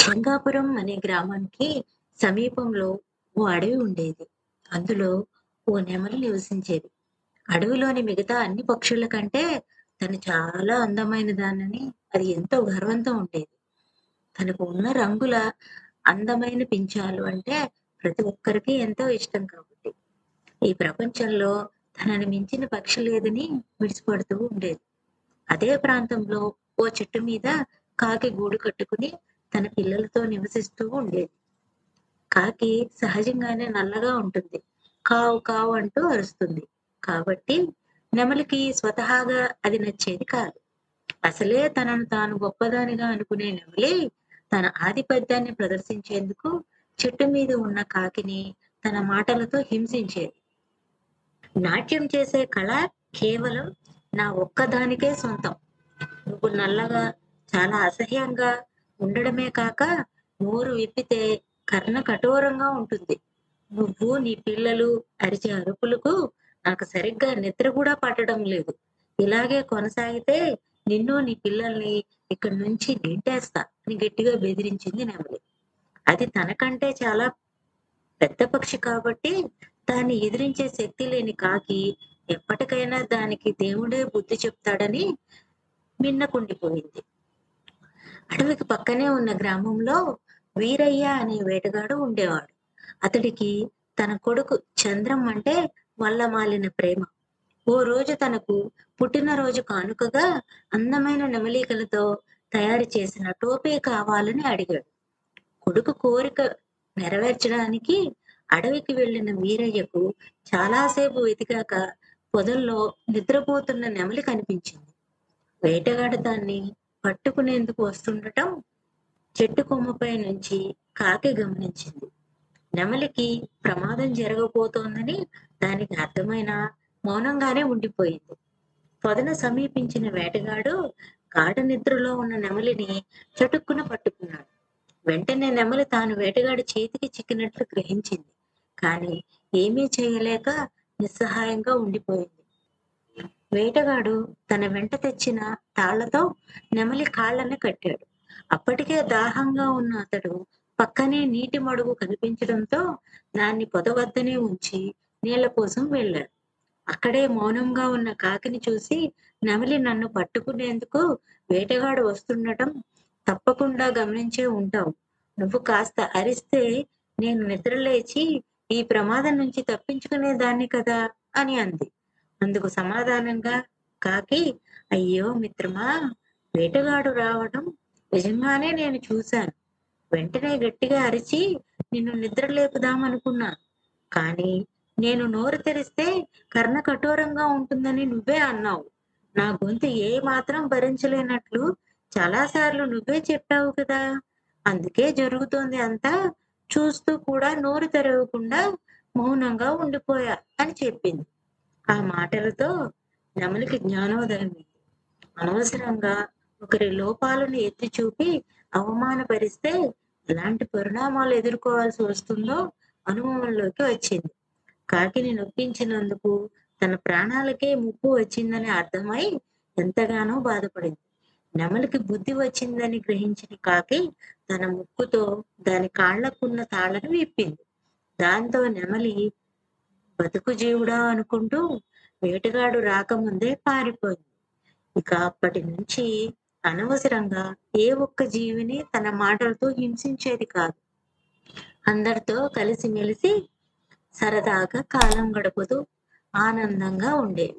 జంగాపురం అనే గ్రామానికి సమీపంలో ఓ అడవి ఉండేది. అందులో ఓ నెమలి నివసించేది. అడవిలోని మిగతా అన్ని పక్షుల కంటే తను చాలా అందమైన దానని అది ఎంతో గర్వంతో ఉండేది. తనకు ఉన్న రంగుల అందమైన పించాలు అంటే ప్రతి ఒక్కరికి ఎంతో ఇష్టం కాబట్టి. ఈ ప్రపంచంలో తనని మించిన పక్షి లేదని విడిచిపడుతూ ఉండేది. అదే ప్రాంతంలో ఓ చెట్టు మీద కాకి గూడు కట్టుకుని తన పిల్లలతో నివసిస్తూ ఉండేది. కాకి సహజంగానే నల్లగా ఉంటుంది. కావు కావు అంటూ అరుస్తుంది. కాబట్టి నెమలికి స్వతహాగా అది నచ్చేది కాదు. అసలే తనను తాను గొప్పదానిగా అనుకునే నెమలి తన ఆధిపత్యాన్ని ప్రదర్శించేందుకు చెట్టు మీద ఉన్న కాకిని తన మాటలతో హింసించేది. నాట్యం చేసే కళ కేవలం నా ఒక్కదానికే సొంతం. నువ్వు నల్లగా, చాలా అసహ్యంగా ఉండడమే కాక నోరు విప్పితే కర్ణ కఠోరంగా ఉంటుంది. నువ్వు నీ పిల్లలు అరిచే అరుపులకు నాకు సరిగ్గా నిద్ర కూడా పట్టడం లేదు. ఇలాగే కొనసాగితే నిన్ను నీ పిల్లల్ని ఇక్కడి నుంచి గెంటేస్తా అని గట్టిగా బెదిరించింది నెమలి. అది తనకంటే చాలా పెద్ద పక్షి కాబట్టి దాన్ని ఎదిరించే శక్తి లేని కాకి ఎప్పటికైనా దానికి దేవుడే బుద్ధి చెప్తాడని మిన్నకుండిపోయింది. అడవికి పక్కనే ఉన్న గ్రామంలో వీరయ్య అనే వేటగాడు ఉండేవాడు. అతడికి తన కొడుకు చంద్రం అంటే వల్లమాలిన ప్రేమ. ఓ రోజు తనకు పుట్టినరోజు కానుకగా అందమైన నెమలికలతో తయారు చేసిన టోపీ కావాలని అడిగాడు. కొడుకు కోరిక నెరవేర్చడానికి అడవికి వెళ్లిన వీరయ్యకు చాలాసేపు వెతికాక పొదల్లో నిద్రపోతున్న నెమలి కనిపించింది. వేటగాడు దాన్ని పట్టుకునేందుకు వస్తుండటం చెట్టు కొమ్మపై నుంచి కాకి గమనించింది. నెమలికి ప్రమాదం జరగబోతోందని దానికి అర్థమైన మౌనంగానే ఉండిపోయింది. పొదను సమీపించిన వేటగాడు గాఢ నిద్రలో ఉన్న నెమలిని చటుక్కున పట్టుకున్నాడు. వెంటనే నెమలి తాను వేటగాడి చేతికి చిక్కినట్లు గ్రహించింది. కానీ ఏమీ చేయలేక నిస్సహాయంగా ఉండిపోయింది. వేటగాడు తన వెంట తెచ్చిన తాళ్లతో నెమలి కాళ్ళని కట్టాడు. అప్పటికే దాహంగా ఉన్న అతడు పక్కనే నీటి మడుగు కనిపించడంతో దాన్ని పొద వద్దనే ఉంచి నీళ్ల కోసం వెళ్ళాడు. అక్కడే మౌనంగా ఉన్న కాకిని చూసి నెమలి నన్ను పట్టుకునేందుకు వేటగాడు వస్తుండటం తప్పకుండా గమనించే ఉంటావు. నువ్వు కాస్త అరిస్తే నేను నిద్రలేచి ఈ ప్రమాదం నుంచి తప్పించుకునేదాన్ని కదా అని అంది. అందుకు సమాధానంగా కాకి, అయ్యో మిత్రమా, వేటగాడు రావడం నిజంగానే నేను చూశాను. వెంటనే గట్టిగా అరిచి నిన్ను నిద్ర లేపుదామనుకున్నాను. కానీ నేను నోరు తెరిస్తే కర్ణ కఠోరంగా ఉంటుందని నువ్వే అన్నావు. నా గొంతు ఏ మాత్రం భరించలేనట్లు చాలాసార్లు నువ్వే చెప్పావు కదా. అందుకే జరుగుతోంది అంతా చూస్తూ కూడా నోరు తెరవకుండా మౌనంగా ఉండిపోయా అని చెప్పింది. ఆ మాటలతో నెమలికి జ్ఞానోదయమైంది. అనవసరంగా ఒకరి లోపాలను ఎత్తి చూపి అవమానపరిస్తే ఎలాంటి పరిణామాలు ఎదుర్కోవాల్సి వస్తుందో అనుభవంలోకి వచ్చింది. కాకిని నొప్పించినందుకు తన ప్రాణాలకే ముప్పు వచ్చిందని అర్థమై ఎంతగానో బాధపడింది. నెమలికి బుద్ధి వచ్చిందని గ్రహించిన కాకి తన ముక్కుతో దాని కాళ్లకున్న తాళ్లను విప్పింది. దాంతో నెమలి బతుకు జీవుడా అనుకుంటూ వేటగాడు రాకముందే పారిపోయింది. ఇక అప్పటి నుంచి అనవసరంగా ఏ ఒక్క జీవిని తన మాటలతో హింసించేది కాదు. అందరితో కలిసిమెలిసి సరదాగా కాలం గడుపుతూ ఆనందంగా ఉండేది.